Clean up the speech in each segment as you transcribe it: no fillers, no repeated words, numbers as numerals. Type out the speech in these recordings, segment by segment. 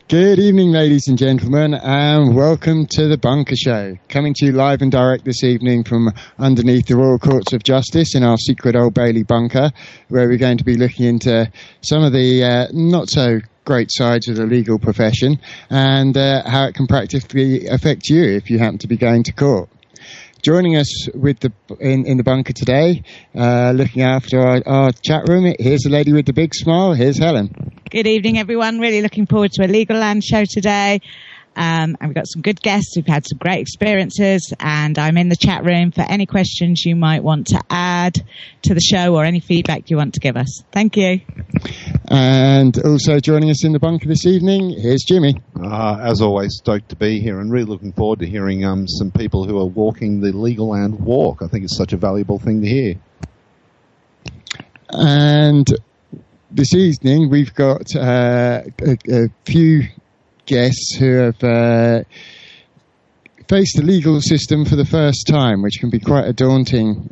Good evening, ladies and gentlemen, and welcome to the Bunker Show. Coming to you live and direct this evening from underneath the Royal Courts of Justice in our secret Old Bailey bunker, where we're going to be looking into some of the not so great sides of the legal profession and how it can practically affect you if you happen to be going to court. Joining us with in the bunker today, looking after our chat room, here's the lady with the big smile. Here's Helen. Good evening, everyone. Really looking forward to a Legal Land show today. And we've got some good guests who've had some great experiences. And I'm in the chat room for any questions you might want to add to the show or any feedback you want to give us. Thank you. And also joining us in the bunker this evening, here's Jimmy. As always, stoked to be here and really looking forward to hearing some people who are walking the Legal Land walk. I think it's such a valuable thing to hear. And this evening we've got a few guests who have faced the legal system for the first time, which can be quite a daunting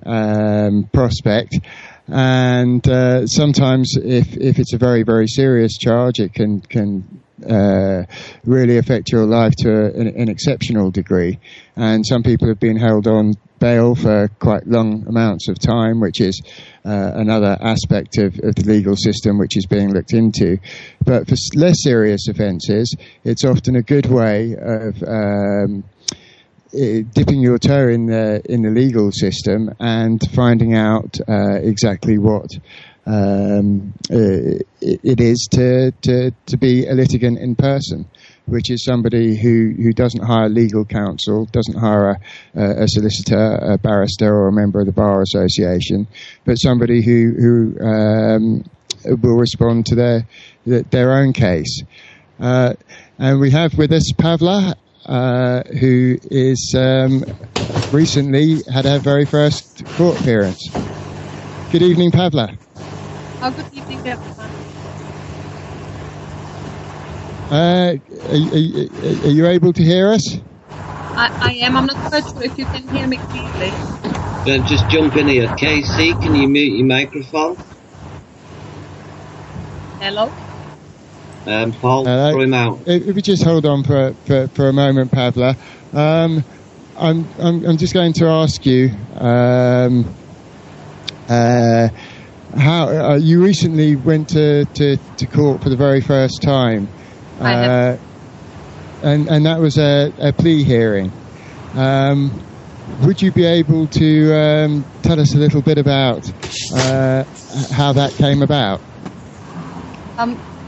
prospect. And sometimes if it's a very, very serious charge, it can really affect your life to an exceptional degree. And some people have been held on bail for quite long amounts of time, which is another aspect of the legal system which is being looked into. But for less serious offences, it's often a good way of dipping your toe in the legal system and finding out exactly what it is to be a litigant in person, which is somebody who doesn't hire legal counsel, doesn't hire a solicitor, a barrister, or a member of the Bar Association, but somebody who will respond to their own case. And we have with us Pavla, who is recently had her very first court appearance. Good evening, Pavla. Oh, good evening, everyone. Are you able to hear us? I am. I'm not quite sure if you can hear me clearly. Just jump in here. Casey, can you mute your microphone? Hello? Paul, throw him out. If we just hold on for a moment, Pavla. I'm just going to ask you how you recently went to court for the very first time. I have. And that was a plea hearing. Would you be able to tell us a little bit about how that came about?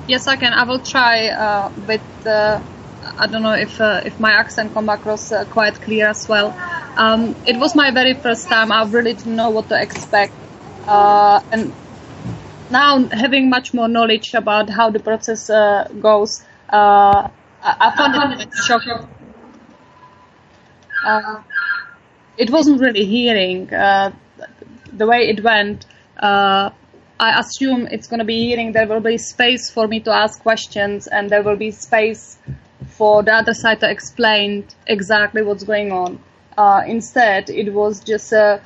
Yes, I can. I will try with. I don't know if my accent come across quite clear as well. It was my very first time. I really didn't know what to expect, and now having much more knowledge about how the process goes, I found it shocking. It wasn't really hearing the way it went. I assume it's going to be hearing. There will be space for me to ask questions, and there will be space for the other side to explain exactly what's going on. Instead, it was just a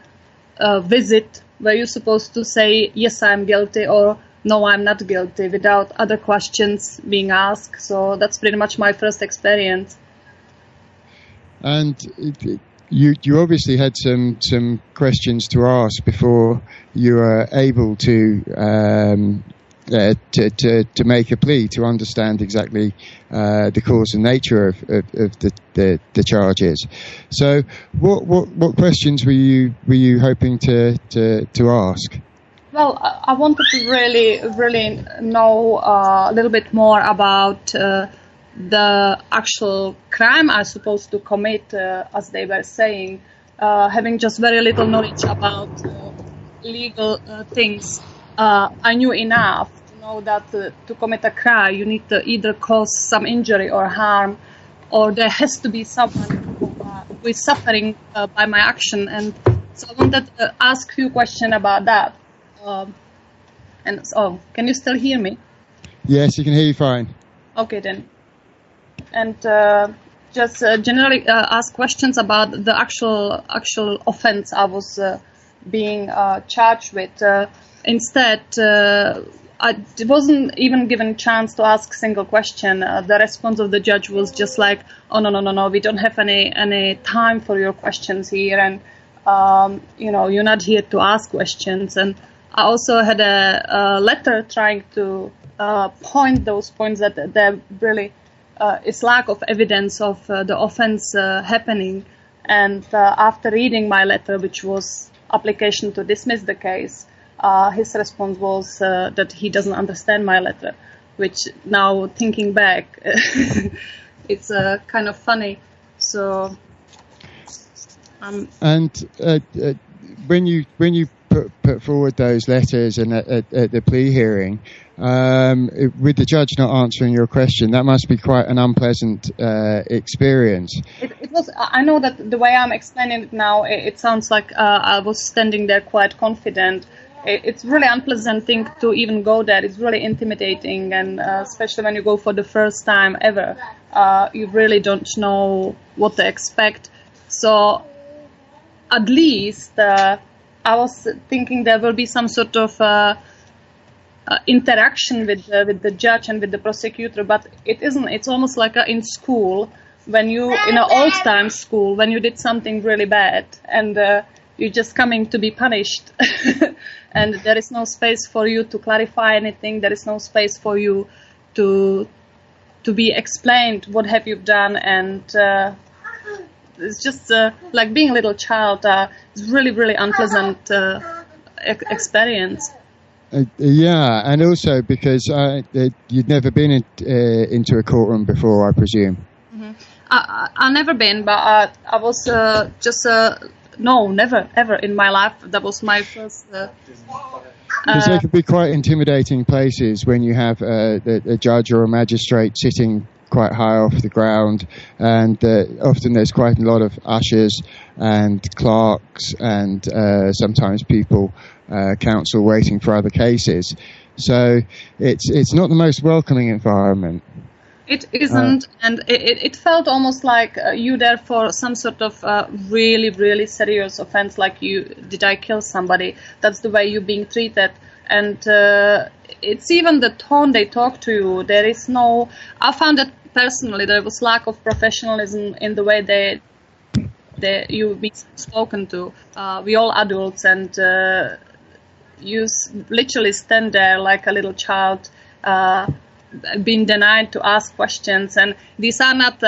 visit where you're supposed to say, yes, I'm guilty, or no, I'm not guilty, without other questions being asked. So that's pretty much my first experience. And you obviously had some questions to ask before you were able to make a plea, to understand exactly the cause and nature of the charges. So what questions were you hoping to ask? Well, I wanted to really know a little bit more about the actual crime I supposed to commit, as they were saying, having just very little knowledge about legal things. I knew enough to know that to commit a crime, you need to either cause some injury or harm, or there has to be someone who is suffering by my action. And so I wanted to ask a few questions about that. And so, can you still hear me? Yes, you can hear you fine. Okay, then. And just generally ask questions about the actual offense I was being charged with. Instead, I wasn't even given a chance to ask a single question. The response of the judge was just like, "Oh no, we don't have any time for your questions here, and you're not here to ask questions." And I also had a letter trying to point those points that there really is lack of evidence of the offense happening. And after reading my letter, which was application to dismiss the case, his response was that he doesn't understand my letter, which now thinking back, it's kind of funny. So, and when you put forward those letters and at the plea hearing, with the judge not answering your question, that must be quite an unpleasant experience. It was. I know that the way I'm explaining it now, it sounds like I was standing there quite confident. It's really unpleasant thing to even go there. It's really intimidating, and especially when you go for the first time ever, you really don't know what to expect. So, at least I was thinking there will be some sort of interaction with the judge and with the prosecutor, but it isn't. It's almost like in school, when you in an old time school, when you did something really bad and you're just coming to be punished. And there is no space for you to clarify anything. There is no space for you to be explained what have you done. And it's just like being a little child. It's really, really unpleasant experience. Yeah, and also because you'd never been into a courtroom before, I presume. Mm-hmm. I've never been, but I was just... No, never, ever in my life. That was my first... Because they could be quite intimidating places when you have a judge or a magistrate sitting quite high off the ground, and often there's quite a lot of ushers and clerks and sometimes people, counsel waiting for other cases. So it's not the most welcoming environment. It isn't, and it felt almost like you there for some sort of really, really serious offense, like did I kill somebody? That's the way you're being treated. And it's even the tone they talk to you. There is no... I found that personally there was lack of professionalism in the way you be spoken to. We all adults, and you literally stand there like a little child, been denied to ask questions, and these are not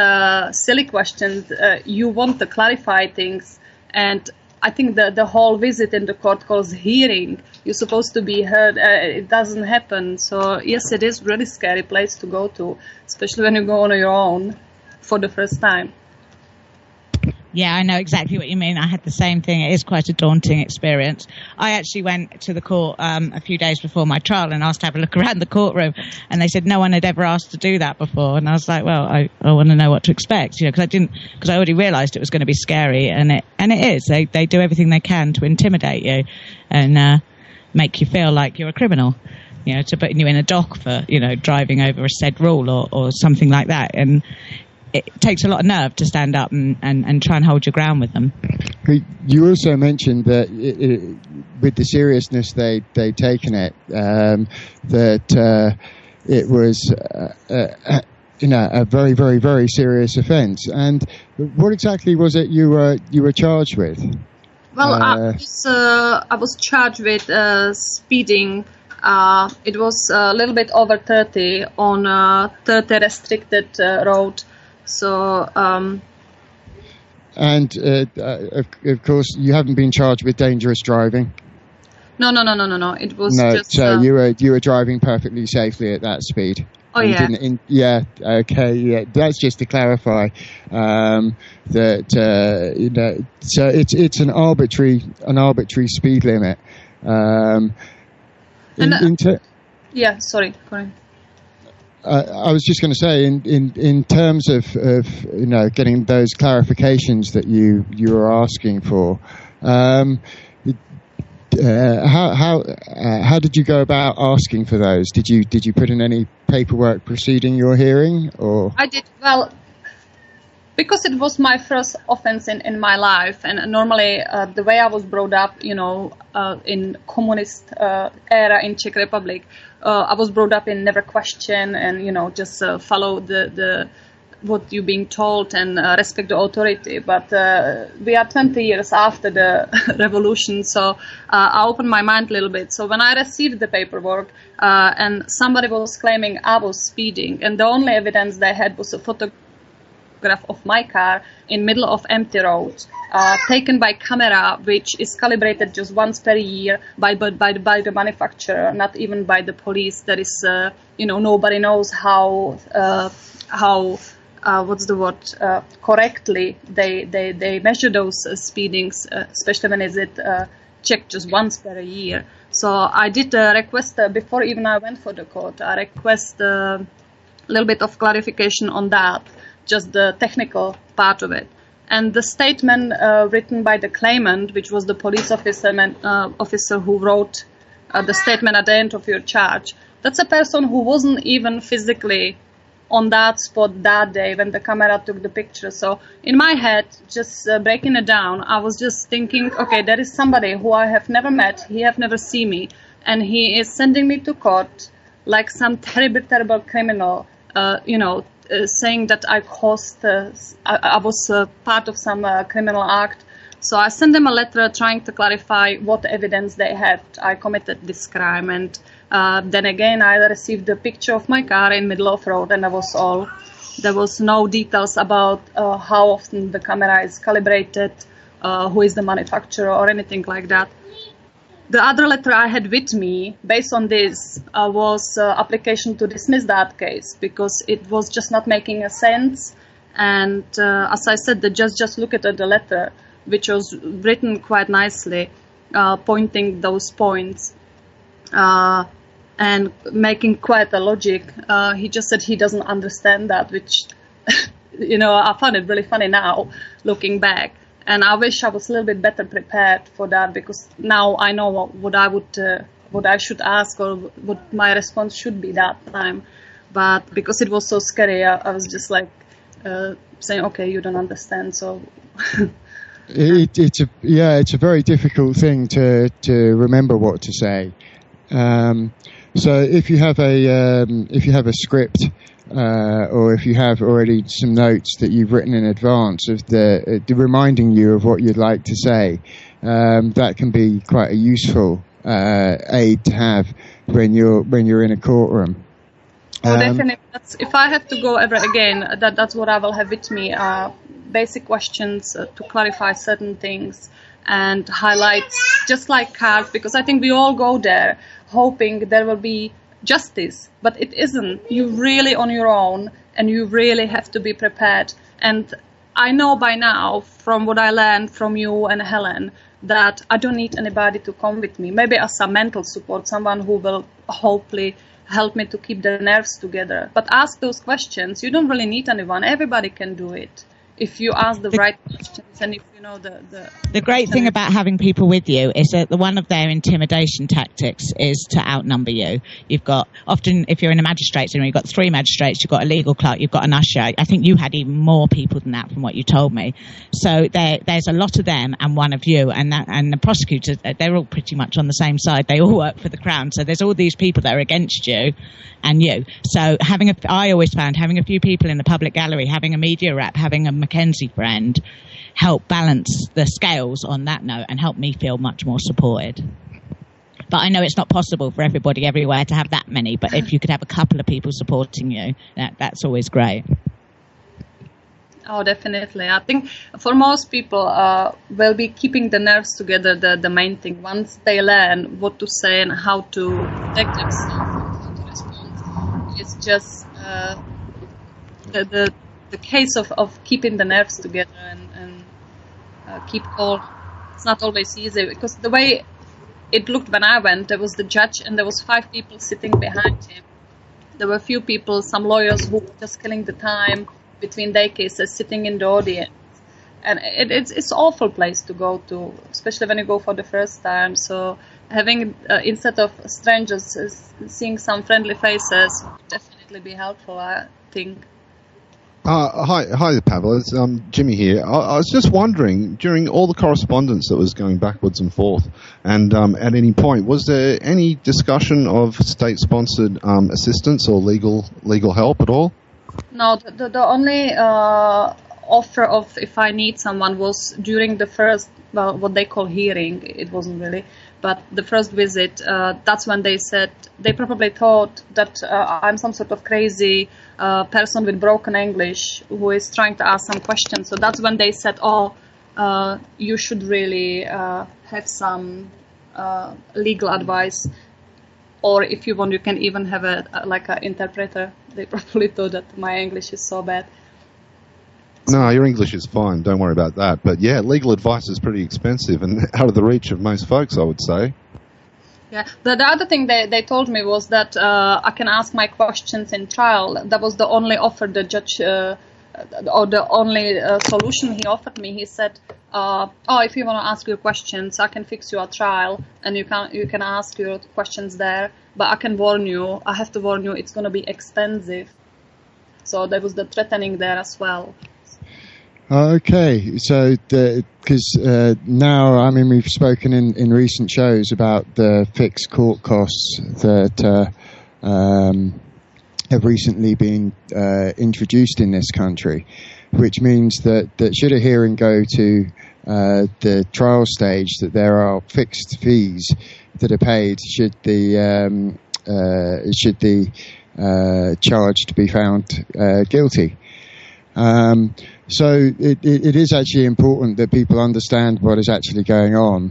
silly questions. You want to clarify things, and I think the whole visit in the court calls hearing, you're supposed to be heard. It doesn't happen. So yes, it is really scary place to go to, especially when you go on your own for the first time. Yeah, I know exactly what you mean. I had the same thing. It is quite a daunting experience. I actually went to the court a few days before my trial and asked to have a look around the courtroom, and they said no one had ever asked to do that before. And I was like, well, I want to know what to expect, because I already realised it was going to be scary, and it is. They do everything they can to intimidate you and make you feel like you're a criminal. To put you in a dock for driving over a said rule or something like that. And it takes a lot of nerve to stand up and try and hold your ground with them. You also mentioned that with the seriousness they'd taken it, that it was a very, very, very serious offence. And what exactly was it you were charged with? Well, I was charged with speeding. It was a little bit over 30 on a 30 restricted road. So, and of course, you haven't been charged with dangerous driving. No. It was just. So you were driving perfectly safely at that speed. Oh yeah. Yeah. Okay. Yeah. That's just to clarify that So it's an arbitrary speed limit. Yeah. Sorry. Correct. I was just going to say, in terms of getting those clarifications that you were asking for, how did you go about asking for those? Did you put in any paperwork preceding your hearing, or? I did. Well, because it was my first offense in my life, and normally the way I was brought up, in communist era in Czech Republic, I was brought up in never question and just follow the what you're being told and respect the authority. But we are 20 years after the revolution, so I opened my mind a little bit. So when I received the paperwork and somebody was claiming I was speeding, and the only evidence they had was a photograph of my car in middle of empty road, taken by camera, which is calibrated just once per year by the manufacturer, not even by the police. There is, nobody knows how correctly they measure those speedings, especially when is it checked just once per year. So I did request, before even I went for the court, I request a little bit of clarification on that, just the technical part of it. And the statement written by the claimant, which was the police officer who wrote the statement at the end of your charge, that's a person who wasn't even physically on that spot that day when the camera took the picture. So in my head, just breaking it down, I was just thinking, okay, there is somebody who I have never met, he have never seen me, and he is sending me to court like some terrible criminal, saying that I was part of some criminal act. So I sent them a letter trying to clarify what evidence they had I committed this crime. And then again, I received a picture of my car in middle of road, and that was all. There was no details about how often the camera is calibrated, who is the manufacturer, or anything like that. The other letter I had with me, based on this, was application to dismiss that case, because it was just not making a sense. And as I said, the judge just looked at the letter, which was written quite nicely, pointing those points and making quite a logic. He just said he doesn't understand that, which, I find it really funny now, looking back. And I wish I was a little bit better prepared for that, because now I know what I should ask, or what my response should be that time. But because it was so scary, I was just like saying, "Okay, you don't understand." So it's a very difficult thing to remember what to say. So if you have a script, or if you have already some notes that you've written in advance of the reminding you of what you'd like to say, that can be quite a useful aid to have when you're in a courtroom. Definitely. If I have to go ever again, that's what I will have with me. Basic questions to clarify certain things and highlights, just like cards, because I think we all go there hoping there will be justice, but it isn't. You're really on your own, and you really have to be prepared. And I know by now, from what I learned from you and Helen, that I don't need anybody to come with me. Maybe as a mental support, someone who will hopefully help me to keep the nerves together. But ask those questions. You don't really need anyone. Everybody can do it if you ask the right questions, and if you know the great thing about having people with you is that one of their intimidation tactics is to outnumber you. You've got, often if you're in a magistrate's room, you've got 3 magistrates, you've got a legal clerk, you've got an usher. I think you had even more people than that from what you told me. So there's a lot of them and one of you, and the prosecutors, they're all pretty much on the same side. They all work for the Crown. So there's all these people that are against you and you. So I always found having a few people in the public gallery, having a media rep, having a Mackenzie friend, help balance the scales on that note and help me feel much more supported. But I know it's not possible for everybody everywhere to have that many, but if you could have a couple of people supporting you, that's always great. Oh, definitely. I think for most people, will be keeping the nerves together the main thing. Once they learn what to say and how to protect themselves, how to respond, it's just the case of keeping the nerves together and keep calm. It's not always easy, because the way it looked when I went, there was the judge and there was 5 people sitting behind him. There were a few people, some lawyers who were just killing the time between their cases, sitting in the audience. And it's an awful place to go to, especially when you go for the first time. So having, instead of strangers, seeing some friendly faces would definitely be helpful, I think. Hi, Pavel. It's Jimmy here. I was just wondering, during all the correspondence that was going backwards and forth, and at any point, was there any discussion of state-sponsored assistance or legal help at all? No, the only offer of if I need someone was during the first, well, what they call hearing. It wasn't really, but the first visit. That's when they said they probably thought that I'm some sort of crazy person with broken English who is trying to ask some questions. So that's when they said, "Oh, you should really have some legal advice, or if you want, you can even have an interpreter." They probably thought that my English is so bad. No, your English is fine. Don't worry about that. But yeah, legal advice is pretty expensive and out of the reach of most folks, I would say. Yeah. The other thing they told me was that I can ask my questions in trial. That was the only offer the judge, or the only solution he offered me. He said, if you want to ask your questions, I can fix you a trial, and you can ask your questions there. But I can warn you, I have to warn you, it's going to be expensive. So there was the threatening there as well. Okay, so because now, I mean, we've spoken in recent shows about the fixed court costs that have recently been introduced in this country, which means that should a hearing go to the trial stage, that there are fixed fees that are paid should the charged be found guilty. So it is actually important that people understand what is actually going on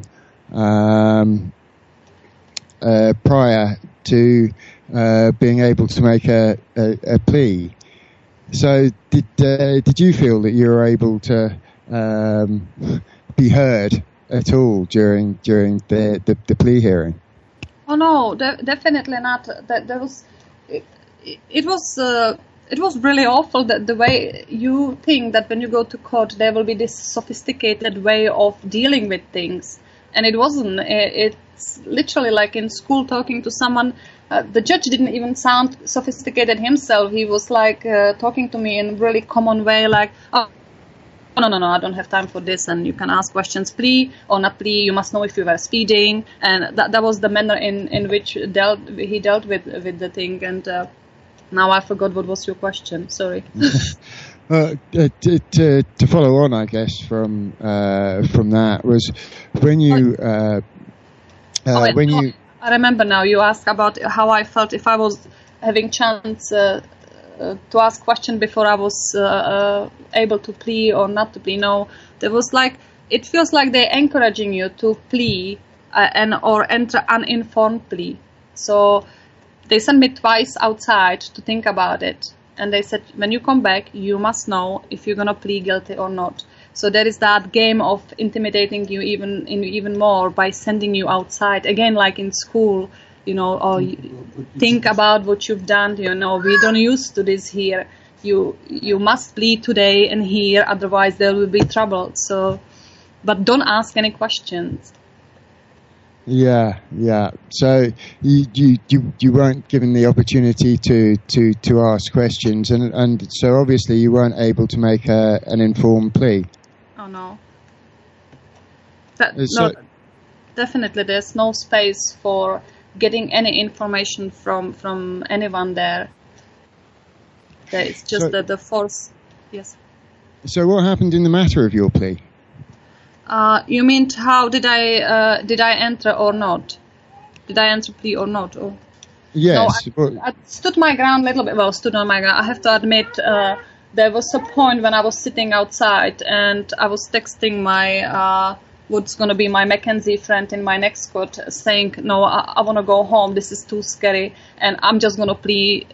prior to being able to make a plea. So did you feel that you were able to be heard at all during the plea hearing? Oh no, definitely not. It was really awful that the way you think that when you go to court there will be this sophisticated way of dealing with things, and it wasn't. It's literally like in school talking to someone. The judge didn't even sound sophisticated himself. He was like talking to me in a really common way, like, "Oh, no, I don't have time for this, and you can ask questions, plea or not plea. You must know if you were speeding," and that was the manner in which he dealt with the thing. And now I forgot what was your question. Sorry. To follow on, I guess from that was when you I remember now. You asked about how I felt if I was having chance to ask question before I was able to plea or not to plea. No, there was it feels like they're encouraging you to plea or enter uninformed plea. So they sent me twice outside to think about it. And they said, when you come back, you must know if you're going to plead guilty or not. So there is that game of intimidating you even more by sending you outside. Again, like in school, or think about what you've done. We don't used to this here. You must plead today and here, otherwise there will be trouble. So, but don't ask any questions. Yeah. So you weren't given the opportunity to ask questions, and so obviously you weren't able to make an informed plea. Oh no. No, definitely there's no space for getting any information from anyone there. It's just the force. Yes. So what happened in the matter of your plea? You mean how did I enter or not? Did I enter plea or not? Or? Yes. No, I stood my ground a little bit. Well, stood on my ground. I have to admit, there was a point when I was sitting outside and I was texting my what's going to be my Mackenzie friend in my next court, saying, "No, I want to go home. This is too scary, and I'm just going to plea,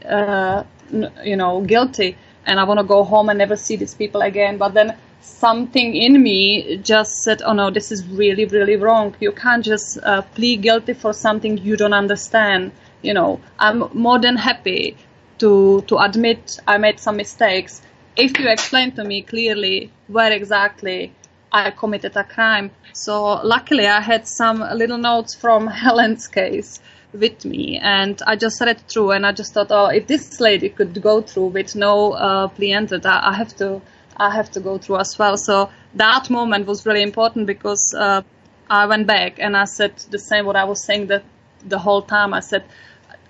guilty, and I want to go home and never see these people again." But then something in me just said, "Oh no, this is really, really wrong. You can't just plead guilty for something you don't understand. I'm more than happy to admit I made some mistakes if you explain to me clearly where exactly I committed a crime." So luckily I had some little notes from Helen's case, with me, and I just read through, and I just thought, oh, if this lady could go through with no plea entered, I have to go through as well. So that moment was really important, because I went back and I said the same what I was saying the whole time. I said,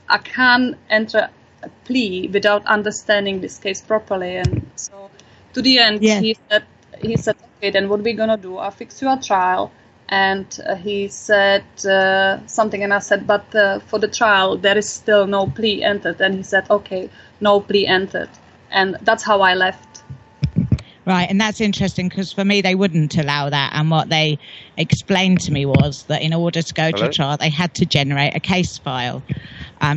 I can't enter a plea without understanding this case properly. And so to the end, he said, okay, then what are we gonna do? I'll fix you a trial. And he said something, and I said, but for the trial, there is still no plea entered. And he said, okay, no plea entered. And that's how I left. Right, and that's interesting, because for me, they wouldn't allow that. And what they explained to me was that in order to go to a trial, they had to generate a case file.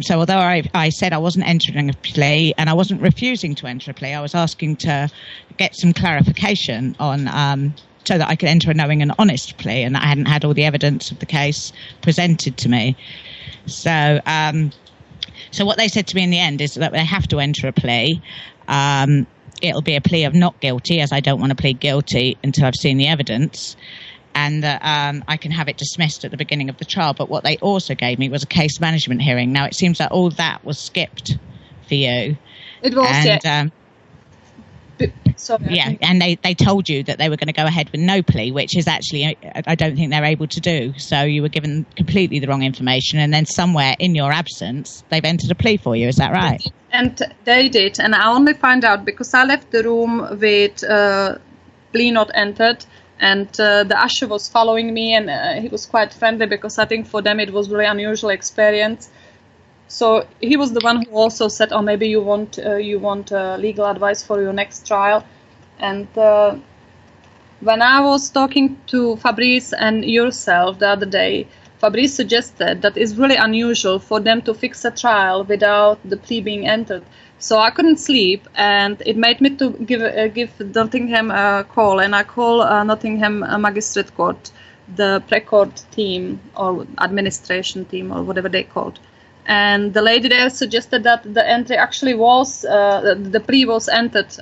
So although I said I wasn't entering a plea and I wasn't refusing to enter a plea, I was asking to get some clarification on so that I could enter a knowing and honest plea, and that I hadn't had all the evidence of the case presented to me. So so what they said to me in the end is that they have to enter a plea. It'll be a plea of not guilty, as I don't want to plead guilty until I've seen the evidence, and that I can have it dismissed at the beginning of the trial. But what they also gave me was a case management hearing. Now, it seems that all that was skipped for you. It was, and, sorry. Yeah, and they told you that they were going to go ahead with no plea, which is actually, I don't think they're able to do. So you were given completely the wrong information, and then somewhere in your absence, they've entered a plea for you. Is that right? And they did, and I only find out because I left the room with plea not entered, and the usher was following me, and he was quite friendly, because I think for them it was really unusual experience. So he was the one who also said, oh, maybe you want legal advice for your next trial. And when I was talking to Fabrice and yourself the other day, Fabrice suggested that it's really unusual for them to fix a trial without the plea being entered. So I couldn't sleep, and it made me to give Nottingham a call, and I call Nottingham Magistrate Court, the pre-court team or administration team or whatever they called. And the lady there suggested that the entry actually was, the plea was entered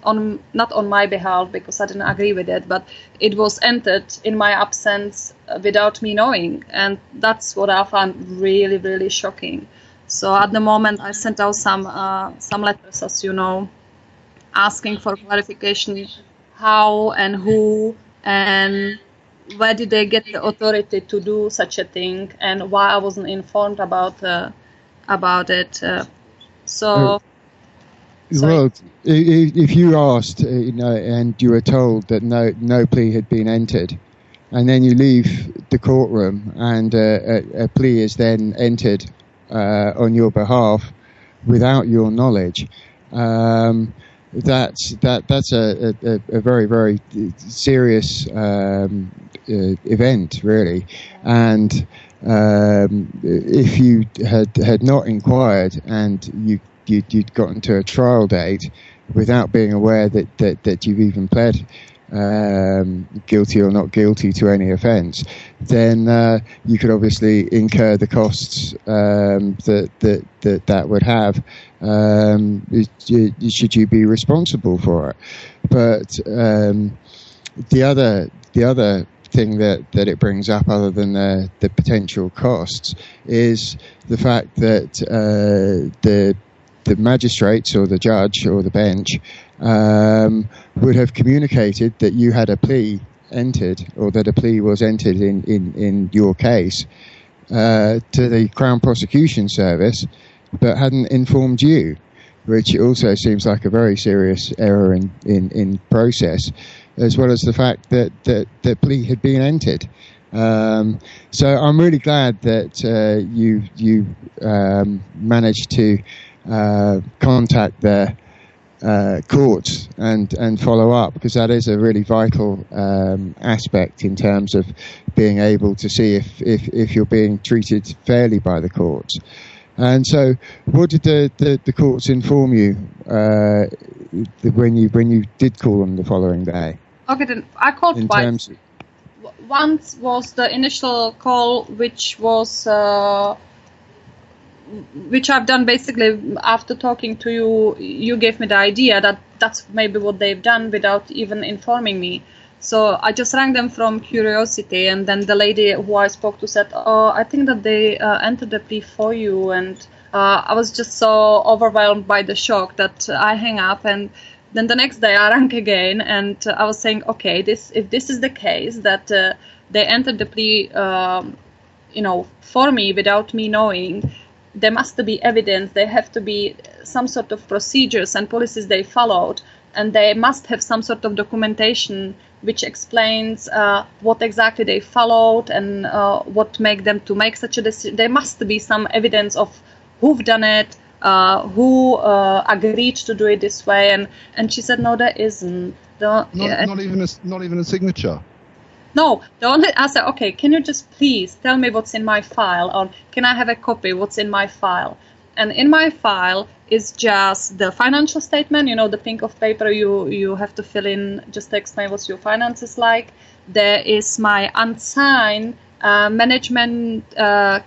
not on my behalf, because I didn't agree with it, but it was entered in my absence without me knowing. And that's what I found really, really shocking. So at the moment, I sent out some letters, as you know, asking for clarification how and who and where did they get the authority to do such a thing, and why I wasn't informed about it. Well, if you asked, and you were told that no plea had been entered, and then you leave the courtroom and a plea is then entered on your behalf without your knowledge, that's a very, very serious event, really. And if you had not inquired and you'd gotten to a trial date without being aware that you've even pled guilty or not guilty to any offence, then you could obviously incur the costs that would have should you be responsible for it. But the other thing that it brings up, other than the potential costs, is the fact that the magistrates or the judge or the bench would have communicated that you had a plea entered, or that a plea was entered in your case to the Crown Prosecution Service, but hadn't informed you, which also seems like a very serious error in process, as well as the fact that the plea had been entered. So I'm really glad that you managed to contact the courts and follow up, because that is a really vital aspect in terms of being able to see if you're being treated fairly by the courts. And so, what did the courts inform you when you did call them the following day? Okay, then I called twice. Once was the initial call, which I've done basically after talking to you. You gave me the idea that that's maybe what they've done without even informing me. So I just rang them from curiosity, and then the lady who I spoke to said, "Oh, I think that they entered the plea for you." And I was just so overwhelmed by the shock that I hang up. And then the next day I rang again, and I was saying, "Okay, if this is the case that they entered the plea, for me without me knowing, there must be evidence. There have to be some sort of procedures and policies they followed, and they must have some sort of documentation which explains what exactly they followed and what made them to make such a decision. There must be some evidence of who've done it, who agreed to do it this way." And she said, "No, there isn't." Not even a signature. No, I said, "Okay, can you just please tell me what's in my file, or can I have a copy what's in my file?" And in my file is just the financial statement, the pink of paper you have to fill in just to explain what your finances like. There is my unsigned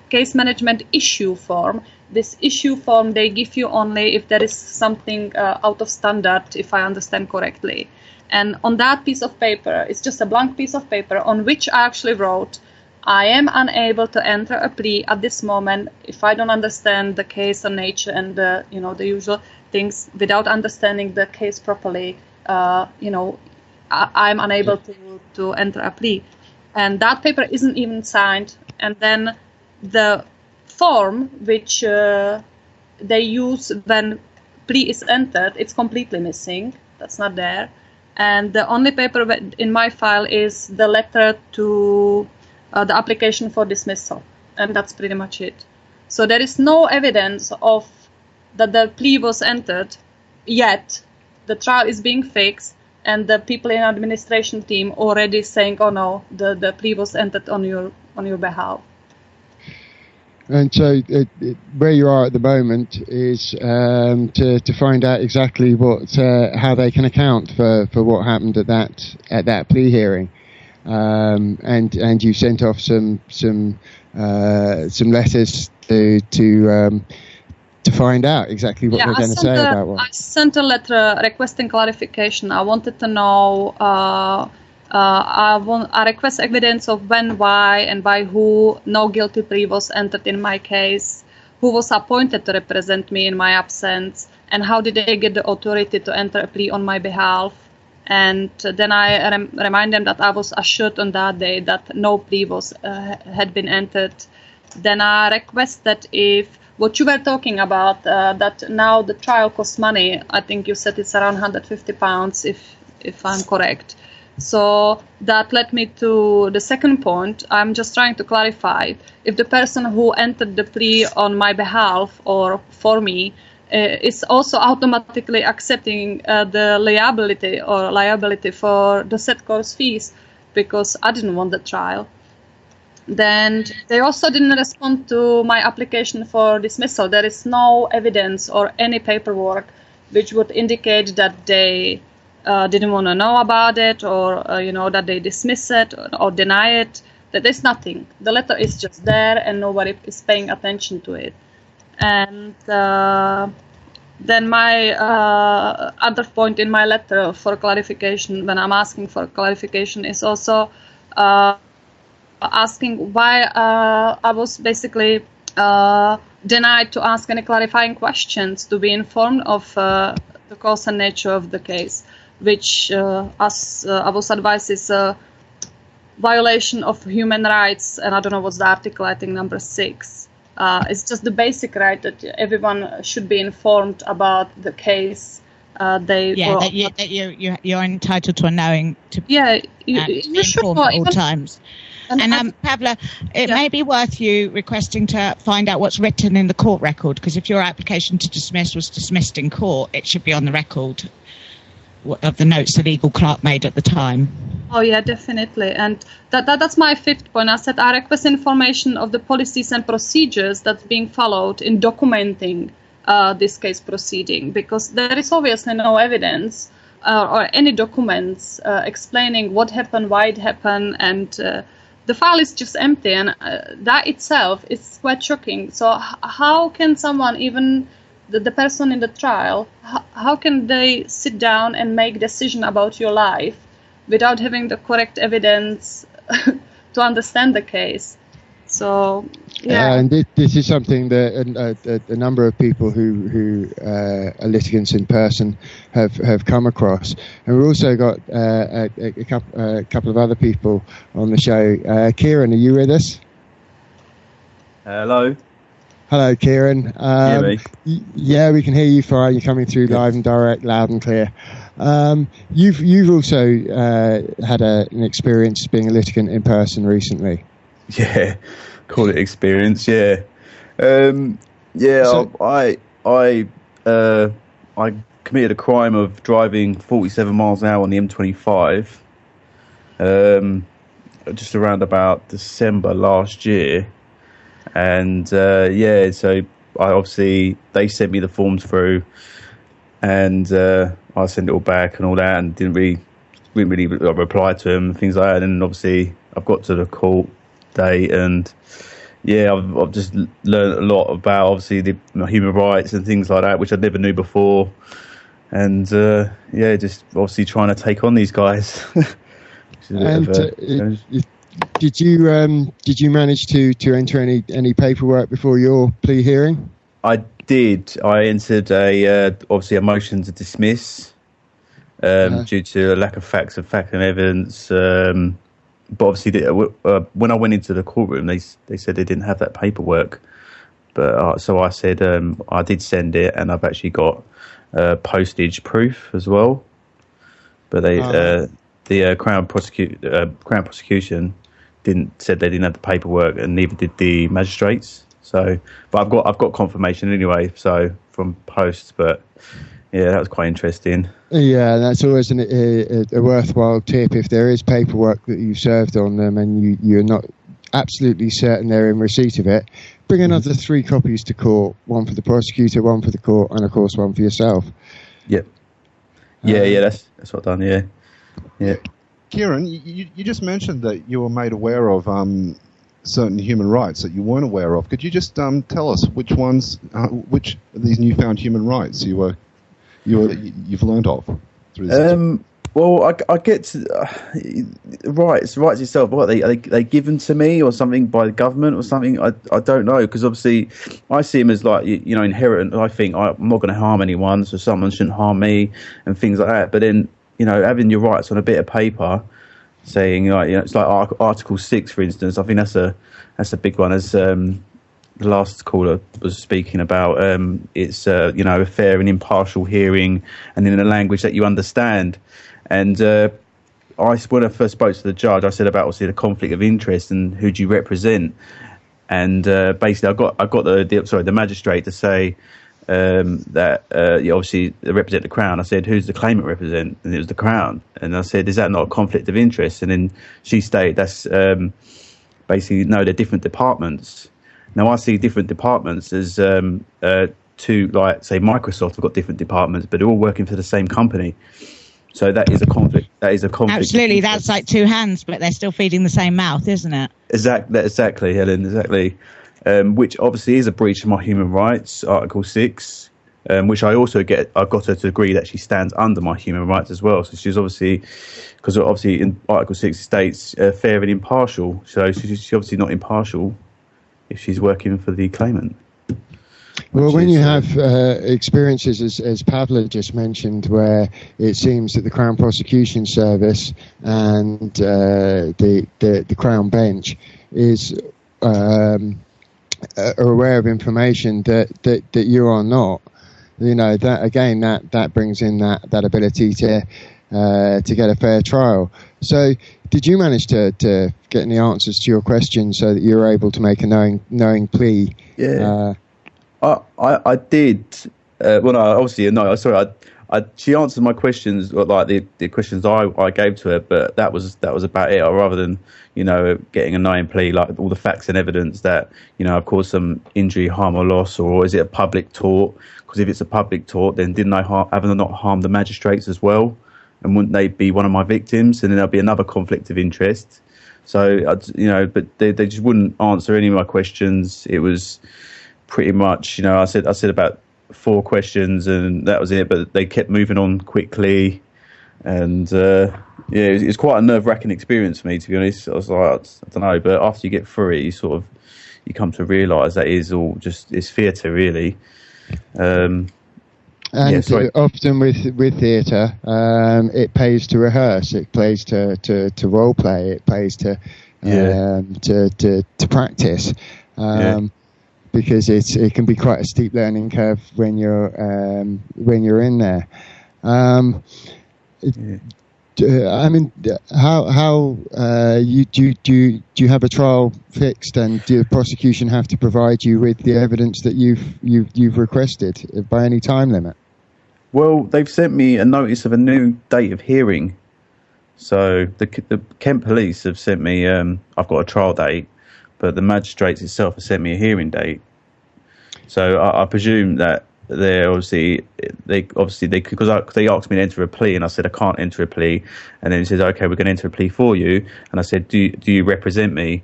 case management issue form. This issue form they give you only if there is something out of standard, if I understand correctly. And on that piece of paper, it's just a blank piece of paper on which I actually wrote, "I am unable to enter a plea at this moment if I don't understand the case or nature and the usual things. Without understanding the case properly, I'm unable to enter a plea." And that paper isn't even signed. And then the form which they use when plea is entered, it's completely missing. That's not there. And the only paper in my file is the letter to the application for dismissal. And that's pretty much it. So there is no evidence of that the plea was entered yet. The trial is being fixed, and the people in administration team already saying, "Oh no, the plea was entered on your behalf." And so where you are at the moment is to find out exactly how they can account for what happened at that plea hearing, and you sent off some letters to find out exactly what they're going to say about what. I sent a letter requesting clarification. I wanted to know. I request evidence of when, why, and by who no guilty plea was entered in my case, who was appointed to represent me in my absence, and how did they get the authority to enter a plea on my behalf. And then I remind them that I was assured on that day that no plea had been entered. Then I request that if what you were talking about, that now the trial costs money, I think you said it's around £150 if I'm correct. So that led me to the second point. I'm just trying to clarify if the person who entered the plea on my behalf or for me is also automatically accepting the liability for the set course fees, because I didn't want the trial. Then they also didn't respond to my application for dismissal. There is no evidence or any paperwork which would indicate that they didn't want to know about it, or that they dismiss it or deny it. That there's nothing. The letter is just there, and nobody is paying attention to it. And then my other point in my letter for clarification, when I'm asking for clarification, is also asking why I was basically denied to ask any clarifying questions, to be informed of the cause and nature of the case, which, as I was advised, is a violation of human rights. And I don't know what's the article, I think number 6. It's just the basic right that everyone should be informed about the case. You're entitled to a knowing to be informed at all times. And Pavla, it may be worth you requesting to find out what's written in the court record, because if your application to dismiss was dismissed in court, it should be on the record of the notes the legal clerk made at the time. Oh yeah, definitely. And that's my 5th point. I said I request information of the policies and procedures that's being followed in documenting this case proceeding, because there is obviously no evidence or any documents explaining what happened, why it happened, and the file is just empty, and that itself is quite shocking. So how can someone, even the person in the trial, how can they sit down and make decision about your life without having the correct evidence to understand the case. So, yeah. And this is something that a number of people who are litigants in person have come across. And we've also got a couple of other people on the show. Kieran, are you with us? Hello. Hello, Kieran. Hear me? Yeah, we can hear you fine. You're coming through live and direct, loud and clear. You've also had an experience being a litigant in person recently. Yeah, call it experience. Yeah, So- I committed a crime of driving 47 miles an hour on the M25. Just around about December last year, and so they sent me the forms through, and I sent it all back and all that, and didn't really reply to them and things like that. And obviously, I've got to the court date, and I've just learned a lot about obviously the human rights and things like that, which I never knew before. And just obviously trying to take on these guys. Did you manage to enter any paperwork before your plea hearing? I did. I entered obviously a motion to dismiss due to a lack of facts and evidence. But obviously, when I went into the courtroom, they said they didn't have that paperwork. But so I said I did send it, and I've actually got postage proof as well. But the Crown prosecution said they didn't have the paperwork, and neither did the magistrates. So, but I've got confirmation anyway. So from post, but yeah, that was quite interesting. Yeah, that's always a worthwhile tip. If there is paperwork that you've served on them and you're not absolutely certain they're in receipt of it, bring another 3 copies to court, one for the prosecutor, one for the court, and of course one for yourself. Yep. Yeah, that's what I've done, yeah. Kieran, you just mentioned that you were made aware of certain human rights that you weren't aware of. Could you just tell us which of these newfound human rights you've learned of through this? Well, I get to rights itself. What are they given to me or something by the government or something? I don't know, because obviously I see them as like inherent. I think I'm not going to harm anyone, so someone shouldn't harm me and things like that. But then having your rights on a bit of paper, saying it's like Article 6, for instance. I think that's a big one. As the last caller was speaking about, it's a fair and impartial hearing, and in a language that you understand. And when I first spoke to the judge, I said about obviously the conflict of interest and who do you represent. And basically, I got the magistrate to say that obviously they represent the Crown. I said, who's the claimant represent? And it was the Crown. And I said, is that not a conflict of interest? And then she stated that's basically no, they're different departments. Now I see different departments as two, like say Microsoft have got different departments, but they're all working for the same company. So that is a conflict. Absolutely, that's like two hands, but they're still feeding the same mouth, isn't it? Exactly, Helen. Exactly. Which obviously is a breach of my human rights, Article 6, which I got her to agree that she stands under my human rights as well. So she's obviously, because obviously in Article 6 it states fair and impartial. So she's obviously not impartial if she's working for the claimant. Well, when you have experiences, as Pavla just mentioned, where it seems that the Crown Prosecution Service and the Crown Bench are aware of information that you are not, that brings in that ability to get a fair trial. So, did you manage to get any answers to your questions so that you were able to make a knowing plea? Yeah. I did. She answered my questions, like the questions I gave to her, but that was about it. Rather than getting a knowing plea, like all the facts and evidence that I've caused some injury, harm, or loss, or is it a public tort? Because if it's a public tort, then didn't I haven't I not harmed the magistrates as well? And wouldn't they be one of my victims? And then there'll be another conflict of interest. So but they just wouldn't answer any of my questions. It was pretty much, I said about 4 questions and that was it, but they kept moving on quickly. And it was quite a nerve-wracking experience for me, to be honest. I was like, I don't know, but after you get through it, you come to realise that it is all just it's theatre, really. And often with theatre, it pays to rehearse, it pays to role play, it pays to practice, because it can be quite a steep learning curve when you're in there. I mean, how do you have a trial fixed, and do the prosecution have to provide you with the evidence that you've requested by any time limit? Well, they've sent me a notice of a new date of hearing. So the Kent Police have sent me. I've got a trial date, but the magistrates itself have sent me a hearing date. So I presume that they because they asked me to enter a plea, and I said I can't enter a plea, and then he says, okay, we're going to enter a plea for you, and I said, do you represent me?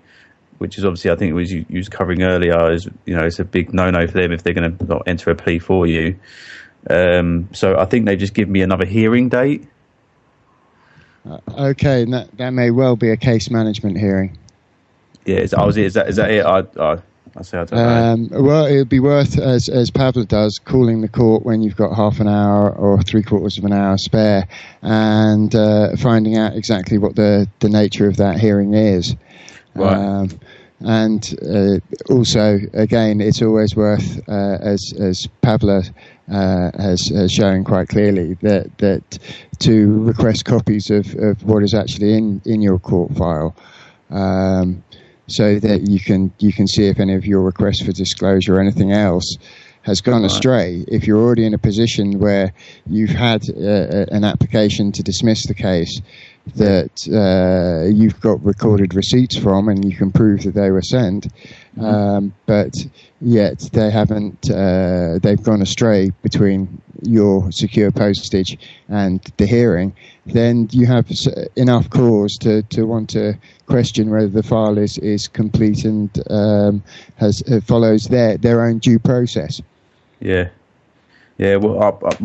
Which is obviously, I think it was you was covering earlier, is it's a big no-no for them if they're going to not enter a plea for you. So I think they just give me another hearing date. Okay, and that may well be a case management hearing. Yeah, is that it? I say I don't know. Well, it would be worth, as Pablo does, calling the court when you've got half an hour or 3/4 of an hour spare, and finding out exactly what the nature of that hearing is. Right. And also, again, it's always worth, as Pablo has shown quite clearly, that to request copies of what is actually in your court file. So that you can see if any of your requests for disclosure or anything else has gone astray. If you're already in a position where you've had an application to dismiss the case that you've got recorded receipts from, and you can prove that they were sent, but yet they haven't, they've gone astray between your secure postage and the hearing, then you have enough cause to want to question whether the file is complete and follows their own due process. Yeah. Well, I think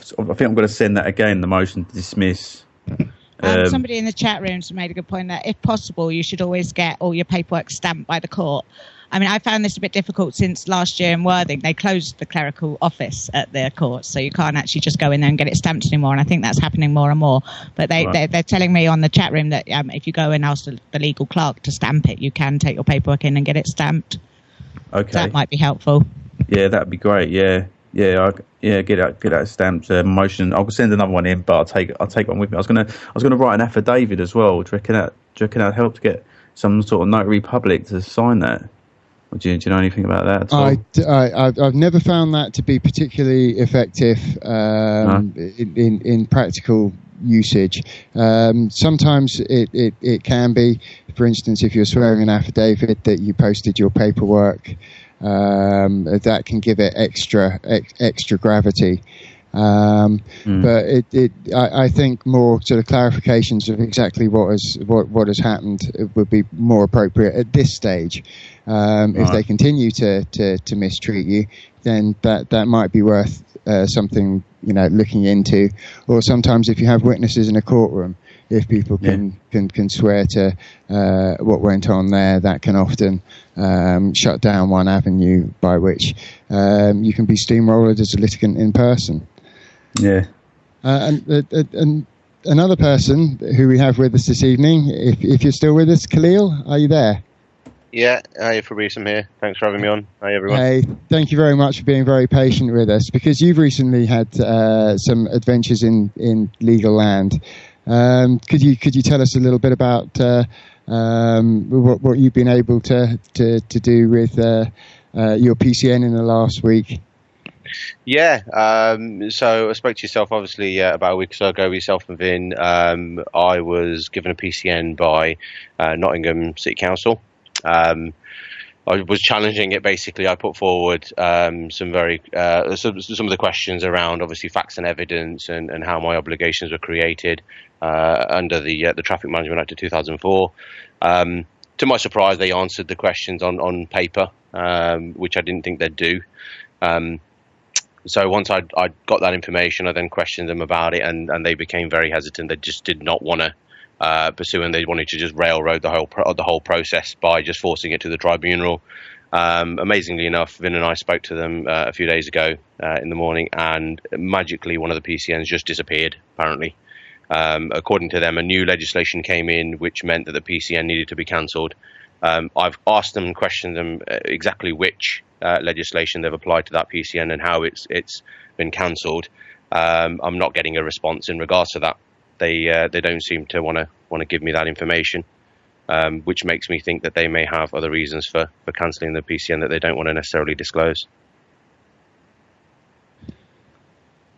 I'm going to send that again. The motion to dismiss. Somebody in the chat room made a good point that, if possible, you should always get all your paperwork stamped by the court. I mean, I found this a bit difficult since last year in Worthing. They closed the clerical office at their court, so you can't actually just go in there and get it stamped anymore, and I think that's happening more and more. But they're telling me on the chat room that if you go and ask the legal clerk to stamp it, you can take your paperwork in and get it stamped. Okay. That might be helpful. Yeah, that'd be great. Yeah, get that stamped motion. I'll send another one in, but I'll take one with me. I was gonna write an affidavit as well. Do you reckon that'd help to get some sort of notary public to sign that? Or do you know anything about that at all? I've never found that to be particularly effective in practical usage. Sometimes it can be. For instance, if you're swearing an affidavit that you posted your paperwork, that can give it extra gravity. But I think more sort of clarifications of exactly what has happened would be more appropriate at this stage. If they continue to mistreat you, then that might be worth something looking into. Or sometimes if you have witnesses in a courtroom, if people can swear to what went on there, that can often shut down one avenue by which you can be steamrolled as a litigant in person. Yeah. And another person who we have with us this evening, if you're still with us, Khalil, are you there? Yeah, hi Fabrice, I'm here. Thanks for having me on. Hi everyone. Hey, thank you very much for being very patient with us, because you've recently had some adventures in legal land. Could you tell us a little bit about what you've been able to do with your PCN in the last week? Yeah, so I spoke to yourself obviously about a week or so ago with yourself and Vin. I was given a PCN by Nottingham City Council. I was challenging it. Basically, I put forward some of the questions around obviously facts and evidence and how my obligations were created under the Traffic Management Act of 2004. To my surprise, they answered the questions on paper, which I didn't think they'd do. So once I got that information, I then questioned them about it, and they became very hesitant. They just did not want to pursue, and they wanted to just railroad the whole process by just forcing it to the tribunal. Amazingly enough, Vin and I spoke to them a few days ago in the morning, and magically one of the PCNs just disappeared, apparently. According to them, a new legislation came in which meant that the PCN needed to be cancelled. I've asked them and questioned them exactly which legislation they've applied to that PCN and how it's been cancelled. I'm not getting a response in regards to that. They don't seem to want to give me that information. Which makes me think that they may have other reasons for cancelling the PCN that they don't want to necessarily disclose.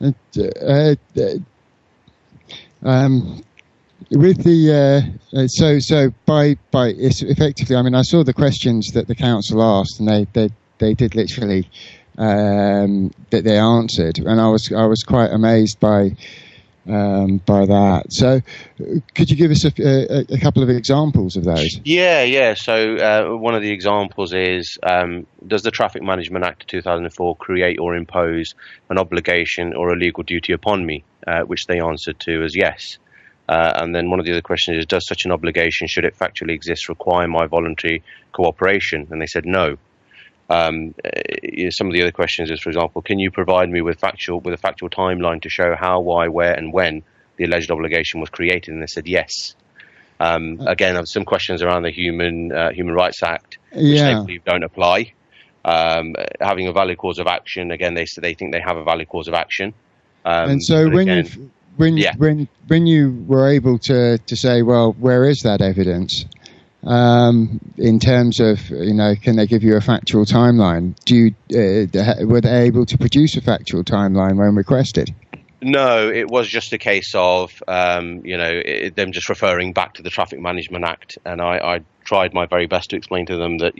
With the so by it's effectively, I mean, I saw the questions that the council asked, and they did literally that they answered, and I was quite amazed by that. So could you give us a couple of examples of those? Yeah. So one of the examples is, does the Traffic Management Act of 2004 create or impose an obligation or a legal duty upon me? Which they answered to as yes. And then one of the other questions is, does such an obligation, should it factually exist, require my voluntary cooperation? And they said no. Some of the other questions is, for example, can you provide me with a factual timeline to show how, why, where, and when the alleged obligation was created? And they said yes. Again, some questions around the Human Rights Act, which they believe don't apply. Having a valid cause of action, again, they think they have a valid cause of action. And so when you were able to say, well, where is that evidence? In terms of, can they give you a factual timeline? Were they able to produce a factual timeline when requested? No, it was just a case of, them just referring back to the Traffic Management Act. And I tried my very best to explain to them that,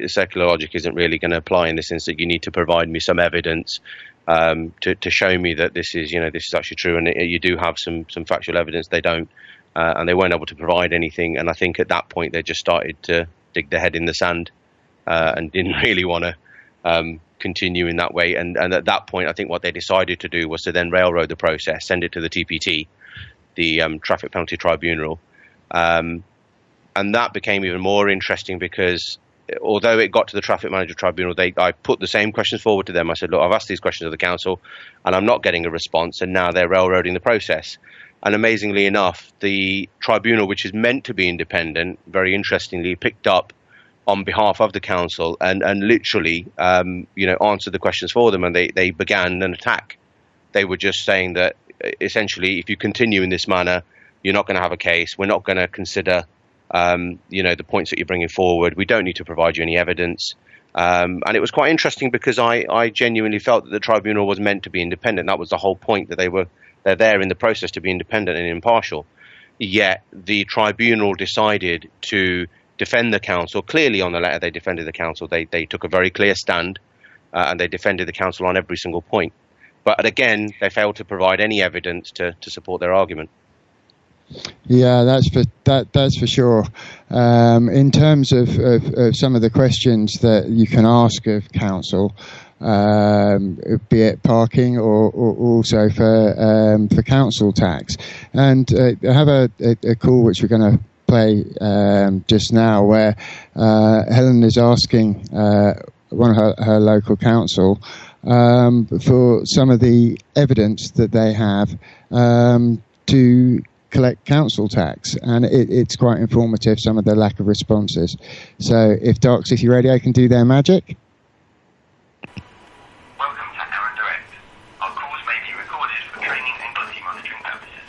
secular logic isn't really going to apply in this instance. You need to provide me some evidence to show me that this is actually true. And you do have some factual evidence. They don't. And they weren't able to provide anything. And I think at that point, they just started to dig their head in the sand and didn't really want to continue in that way. And at that point, I think what they decided to do was to then railroad the process, send it to the TPT, the Traffic Penalty Tribunal. And that became even more interesting because although it got to the Traffic Manager Tribunal, I put the same questions forward to them. I said, look, I've asked these questions of the council and I'm not getting a response. And now they're railroading the process. And amazingly enough, the tribunal, which is meant to be independent, very interestingly picked up on behalf of the council and literally, answered the questions for them. And they began an attack. They were just saying that essentially, if you continue in this manner, you're not going to have a case. We're not going to consider, the points that you're bringing forward. We don't need to provide you any evidence. And it was quite interesting because I genuinely felt that the tribunal was meant to be independent. That was the whole point, that they're there in the process to be independent and impartial. Yet the tribunal decided to defend the council. Clearly on the letter, they defended the council. They took a very clear stand and they defended the council on every single point. But again, they failed to provide any evidence to support their argument. Yeah, that's for sure. In terms of some of the questions that you can ask of council, be it parking or also for council tax, and I have a call which we're going to play just now, where Helen is asking one of her local council for some of the evidence that they have to collect council tax, and it's quite informative, some of the lack of responses. So if Dark City Radio can do their magic. Welcome to Aaron Direct. Our calls may be recorded for training and quality monitoring purposes.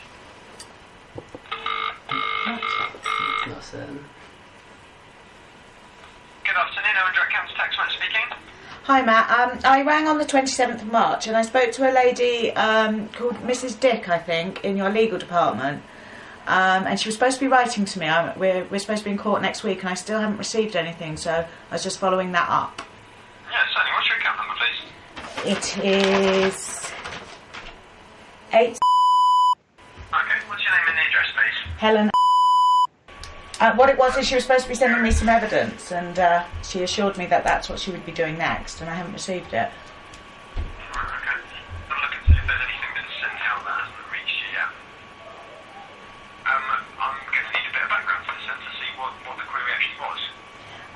Good afternoon, Aaron Direct Council Taxman speaking. Hi Matt, I rang on the 27th of March and I spoke to a lady called Mrs. Dick, I think, in your legal department. And she was supposed to be writing to me. We're supposed to be in court next week and I still haven't received anything, so I was just following that up. Yeah, certainly. What's your account number, please? It is 8... Okay, what's your name and the address, please? Helen. What it was is she was supposed to be sending me some evidence, and she assured me that that's what she would be doing next, and I haven't received it.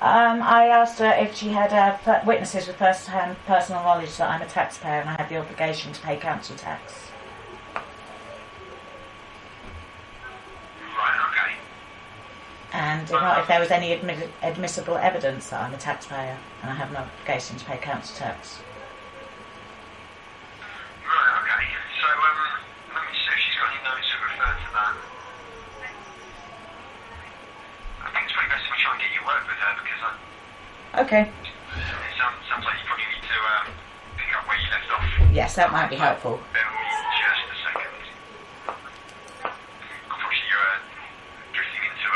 I asked her if she had witnesses with first-hand personal knowledge that I'm a taxpayer and I had the obligation to pay council tax. Right, okay. And if there was any admissible evidence that I'm a taxpayer and I have an obligation to pay council tax. Right, okay. So, let me see if she's got any notes that refer to that. I think it's probably best if I try and get you work with her because Okay. it sounds like you probably need to pick up where you left off. Yes, that might be helpful. Bear with me just a second. Unfortunately, you're drifting into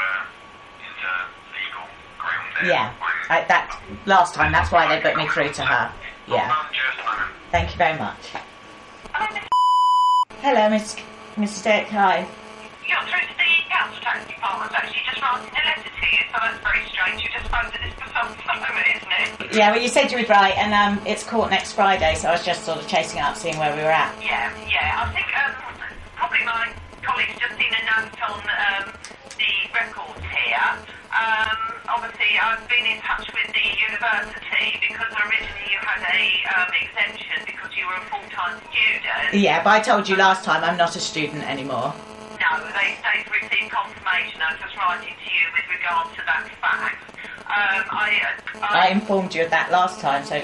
legal ground there. Yeah, that last time. That's why they put me through to her. Yeah. Just a moment. Thank you very much. Hello, Mrs. Dick. Hi. You're through to the council tax department, actually, just writing a letter to you, so that's very strange. You just phoned to this for some moment, isn't it? Yeah, well, you said you would write, and it's court next Friday, so I was just sort of chasing it up, seeing where we were at. Yeah. I think probably my colleague's just seen a note on the records here. Obviously, I've been in touch with the university because originally you had a exemption because you were a full-time student. Yeah, but I told you last time I'm not a student anymore. No, they've received confirmation. I'm just writing to you with regard to that fact. I informed you of that last time, so,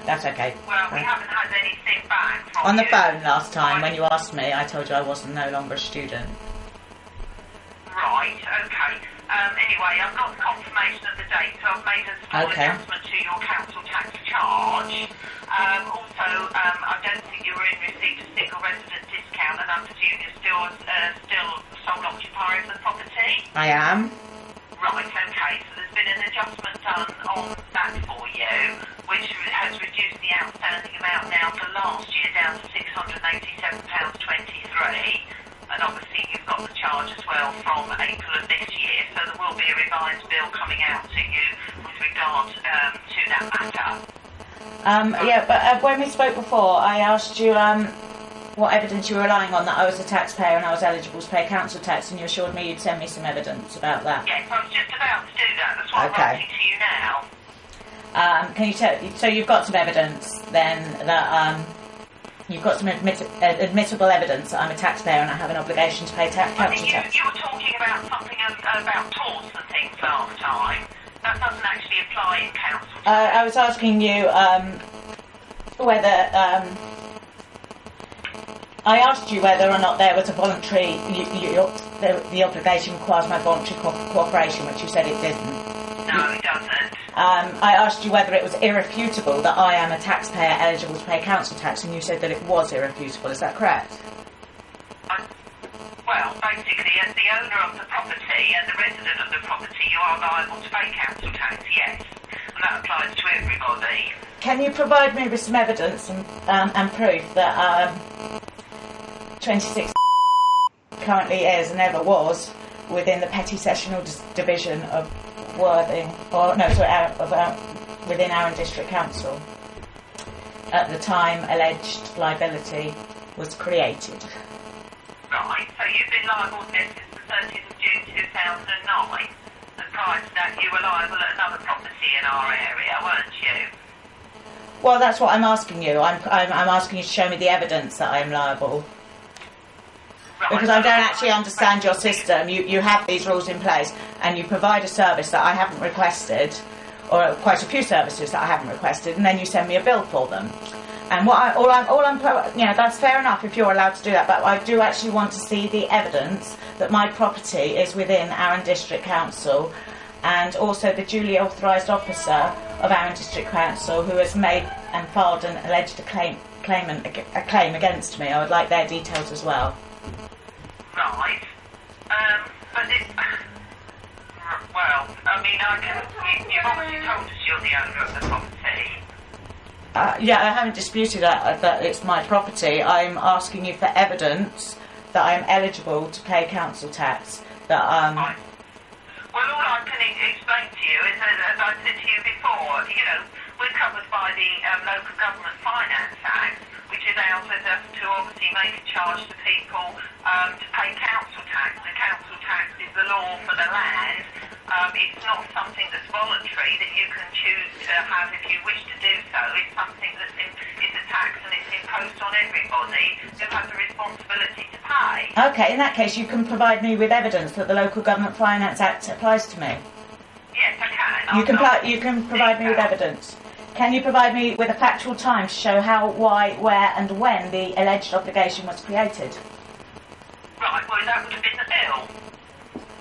that's okay. Well, we haven't had anything back from On the you. phone last time, when you asked me, I told you I was no longer a student. Right, okay. Anyway, I've got confirmation of the date, so I've made a small adjustment to your council tax charge. Also, I don't think you were in receipt of single resident discount, and I presume you're still sole occupier of the property? I am. Right, okay, so there's been an adjustment done on that for you, which has reduced the outstanding amount now for last year down to £687.23, and obviously you've got the charge as well from April of this year, so there will be a revised bill coming out to you with regard to that matter. But when we spoke before, I asked you what evidence you were relying on that I was a taxpayer and I was eligible to pay council tax, and you assured me you'd send me some evidence about that. Yes, I was just about to do that. That's what I'm writing to you now. Can you tell? So you've got some evidence then that you've got some admissible evidence that I'm a taxpayer and I have an obligation to pay council tax. You were talking about something about torts and things last time. That doesn't actually apply in council tax. I was asking you whether. I asked you whether or not there was a voluntary. The obligation requires my voluntary cooperation, which you said it didn't. No, it doesn't. I asked you whether it was irrefutable that I am a taxpayer eligible to pay council tax, and you said that it was irrefutable. Is that correct? Well, basically, as the owner of the property and the resident of the property, you are liable to pay council tax, yes. And that applies to everybody. Can you provide me with some evidence and proof that 26 currently is and ever was within the Petty Sessional Division of Worthing, within Arran District Council at the time alleged liability was created? Right, so you've been liable since the 30th of June 2009, and prior to that you were liable at another property in our area, weren't you? Well, that's what I'm asking you. I'm asking you to show me the evidence that I am liable. Right. Because I don't actually understand your system. You have these rules in place, and you provide a service that I haven't requested, or quite a few services that I haven't requested, and then you send me a bill for them. And that's fair enough if you're allowed to do that, but I do actually want to see the evidence that my property is within Arran District Council, and also the duly authorised officer of Arran District Council who has made and filed an alleged claim against me. I would like their details as well. Right. But you've obviously told us you're the owner of the property. I haven't disputed that it's my property. I'm asking you for evidence that I'm eligible to pay council tax. Right. Well, all I can explain to you is, as I said to you before, we're covered by the Local Government Finance Act, which allows us to obviously make a charge to people to pay council tax. The council tax is the law for the land, It's not something that's voluntary that you can choose to have if you wish to do so. It's something that's is a tax and it's imposed on everybody who has a responsibility to pay. Okay, in that case, you can provide me with evidence that the Local Government Finance Act applies to me. Yes, I can. You can provide me with evidence. Can you provide me with a factual time to show how, why, where, and when the alleged obligation was created? Right. Well, that would have been the bill.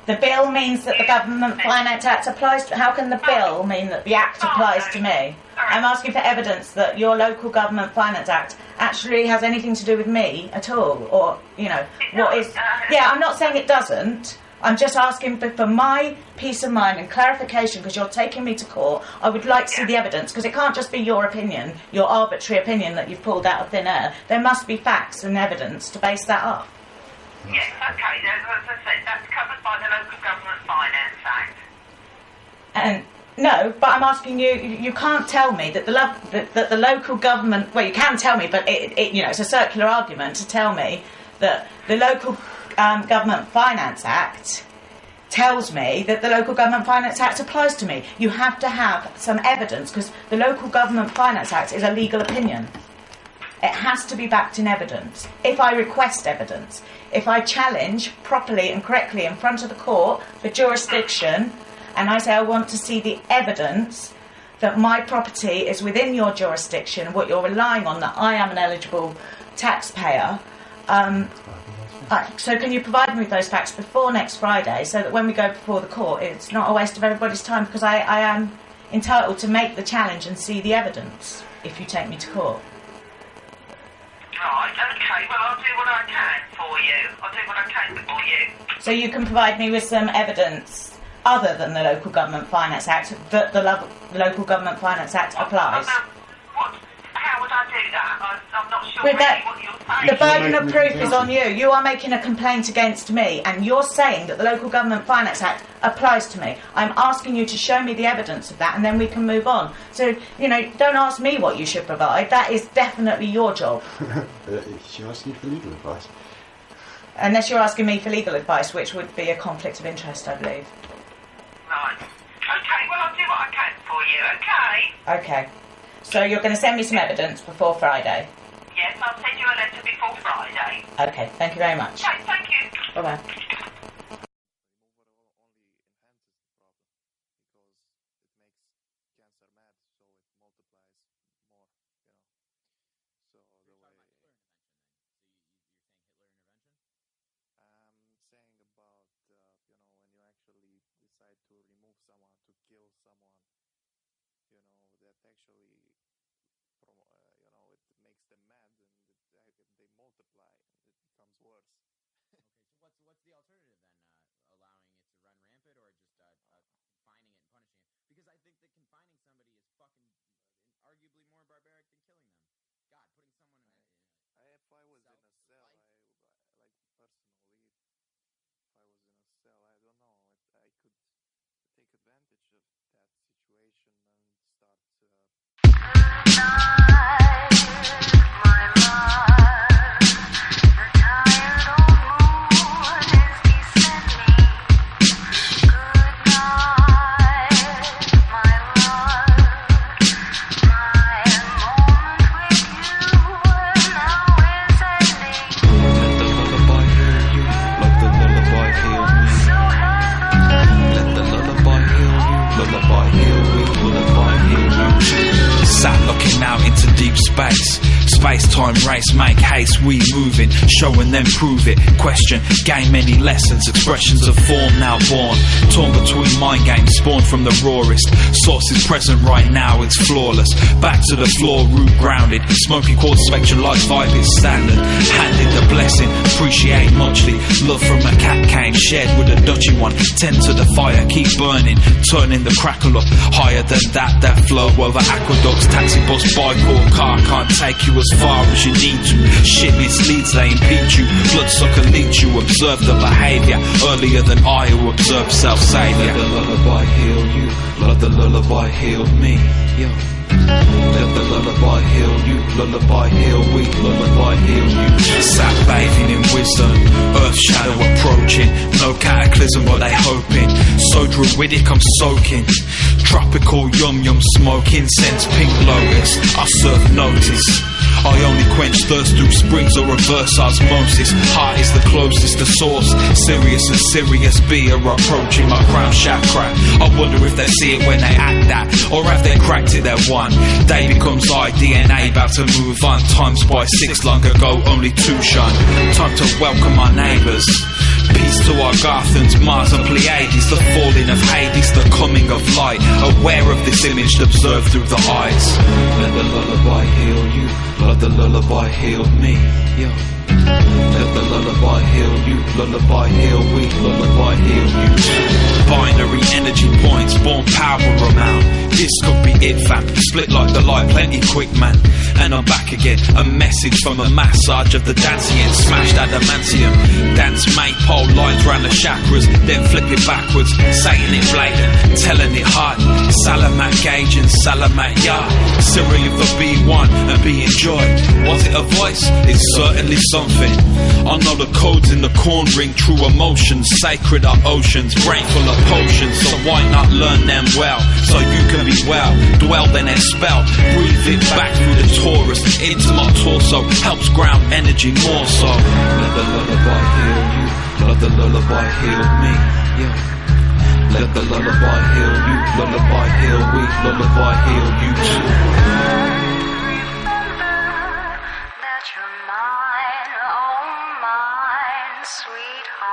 The bill means that the Government Finance Act applies to... How can the bill mean that the Act applies to me? I'm asking for evidence that your Local Government Finance Act actually has anything to do with me at all. Or, you know, what is... Yeah, I'm not saying it doesn't. I'm just asking for my peace of mind and clarification, because you're taking me to court. I would like to see the evidence, because it can't just be your opinion, your arbitrary opinion that you've pulled out of thin air. There must be facts and evidence to base that up. Yes, okay. As I said, that's covered by the Local Government Finance Act. And no, but I'm asking you. You can't tell me that the local government. Well, you can tell me, but it's a circular argument to tell me that the Local Government Finance Act tells me that the Local Government Finance Act applies to me. You have to have some evidence, because the Local Government Finance Act is a legal opinion. It has to be backed in evidence. If I request evidence, if I challenge properly and correctly in front of the court for jurisdiction, and I say I want to see the evidence that my property is within your jurisdiction, what you're relying on, that I am an eligible taxpayer, so can you provide me with those facts before next Friday, so that when we go before the court, it's not a waste of everybody's time, because I am entitled to make the challenge and see the evidence if you take me to court. Right, okay, well, I'll do what I can for you. I'll do what I can for you. So you can provide me with some evidence other than the Local Government Finance Act that the Local Government Finance Act applies? How would I do that? I'm not sure With that, what you're saying. the burden of proof is on you. You are making a complaint against me, and you're saying that the Local Government Finance Act applies to me. I'm asking you to show me the evidence of that, and then we can move on. So, don't ask me what you should provide. That is definitely your job. She's asking for legal advice. Unless you're asking me for legal advice, which would be a conflict of interest, I believe. Right. Okay, well, I'll do what I can for you, okay? Okay. So you're going to send me some evidence before Friday? Yes, I'll send you a letter before Friday. Okay, thank you very much. Okay, thank you. Bye-bye. What's the alternative then? Allowing it to run rampant, or just confining it and punishing it? Because I think that confining somebody is fucking arguably more barbaric than killing them. God, putting someone in a if I was in a cell, personally, if I was in a cell, I don't know, I could take advantage of that situation and start. Space-time race, make haste, we moving, showing them prove it, question, gain many lessons, expressions of form now born, torn between mind games, spawned from the rawest, sources present right now, it's flawless, back to the floor, root grounded, smoking quarter spectrum life vibe is standard, handed the blessing, appreciate muchly, love from a cat cane, shared with a dutchy one, tend to the fire, keep burning, turning the crackle up, higher than that flow over aqueducts, taxi bus, bike or car, can't take you as far as you need to, shit misleads, they impede you, bloodsucker leads you, observe the behaviour, earlier than I who observed self-saviour. Let the lullaby heal you, let the lullaby heal me, yo. Let the lullaby heal you, lullaby heal we, lullaby heal you. Sat bathing in wisdom, earth shadow approaching. No cataclysm but they hoping. So druidic I'm soaking. Tropical yum yum smoke, incense, pink lotus. I serve notice. I only quench thirst through springs or reverse osmosis. Heart is the closest to source. Sirius and Sirius B are approaching my crown chakra. I wonder if they see it when they act that, or have they cracked it their one. Day becomes I, DNA about to move on. Times by 6 long ago, only 2 shun. Time to welcome our neighbours. Peace to our Garthans, Mars and Pleiades. The falling of Hades, the coming of light. Aware of this image observed through the eyes. Let the lullaby heal you, let the lullaby heal me, yeah. Let the lullaby heal you, lullaby heal we, lullaby heal you. Binary energy points, born power amount. This could be it, fam. Split like the light, plenty quick, man. And I'm back again. A message from a massage of the dancing. Smashed adamantium. Dance maypole lines round the chakras. Then flip it backwards. Saying it blatant, telling it hard. Salamat gauge and salamat yard. Syria for B1 and be enjoyed. Was it a voice? It's certainly something. I know the codes in the corn ring. True emotions, sacred are oceans. Brain full of potions, so why not learn them well? So you can be well, dwell then expel. Breathe it back through the torus into my torso, helps ground energy more so. Let the lullaby heal you, let the lullaby heal me, yeah. Let the lullaby heal you, lullaby heal we, lullaby heal you too. That you're mine, oh mine, sweetheart.